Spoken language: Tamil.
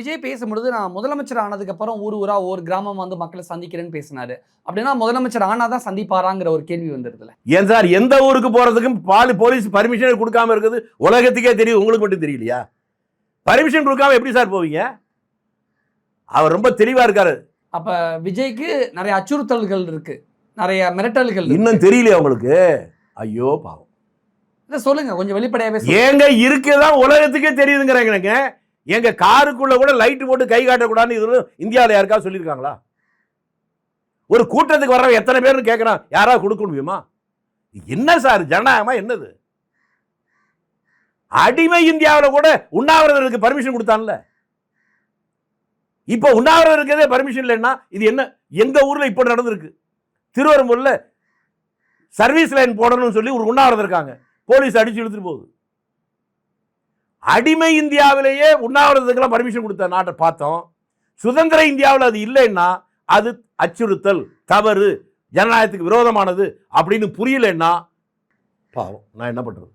விஜய் பேசும்பொழுது நான் முதலமைச்சர் ஆனதுக்கு அப்புறம் ஊர் ஊரா ஒவ்வொரு கிராமம் வந்து மக்களை சந்திக்கிறேன்னு பேசினாரு. அப்படின்னா முதலமைச்சர் ஆனாதான் சந்திப்பாராங்கிற ஒரு கேள்வி வந்துருதுல. ஏன் சார் எந்த ஊருக்கு போறதுக்கும் போலீஸ் பர்மிஷன் கொடுக்காம இருக்குது உலகத்துக்கே தெரியும், உங்களுக்கு மட்டும் தெரியலையா? பர்மிஷன் கொடுக்காம எப்படி சார் போவீங்க? அவர் ரொம்ப தெளிவா இருக்காரு. அப்ப விஜய்க்கு நிறைய அச்சுறுத்தல்கள் இருக்கு, நிறைய மிரட்டல்கள் இன்னும் தெரியலையா உங்களுக்கு? ஐயோ பாவம். சொல்லுங்க கொஞ்சம் வெளிப்படையாவே. ஏங்க இருக்குதான் உலகத்துக்கே தெரியுதுங்கிறாங்க. எங்க காருக்குள்ள கூட லைட் போட்டு கை காட்டக்கூடாதுன்னு இது இந்தியாவில் யாருக்காவது சொல்லியிருக்காங்களா? ஒரு கூட்டத்துக்கு வர்ற எத்தனை பேர்னு கேட்கறான், யாராவது கொடுக்க முடியுமா? என்ன சார் ஜனநாயகமா என்னது? அடிமை இந்தியாவில் கூட உண்ணாவிரதருக்கு பர்மிஷன் கொடுத்தான்ல. இப்ப உண்ணாவிரதம் இருக்கிறதே பர்மிஷன் இல்லைன்னா இது என்ன? எங்க ஊர்ல இப்ப நடந்திருக்கு. திருவரம்பூர்ல சர்வீஸ் லைன் போடணும்னு சொல்லி ஒரு உண்ணாவிரதம் இருக்காங்க, போலீஸ் அடிச்சு இழுத்துட்டு போகுது. அடிமை இந்தியாவிலேயே உண்ணாவிரதத்துக்கெல்லாம் பர்மிஷன் கொடுத்த நாட்டை பார்த்தோம். சுதந்திர இந்தியாவில் அது இல்லைன்னா அது அச்சுறுத்தல், தவறு, ஜனநாயகத்துக்கு விரோதமானது அப்படின்னு புரியலன்னா பாவம், நான் என்ன பண்றது?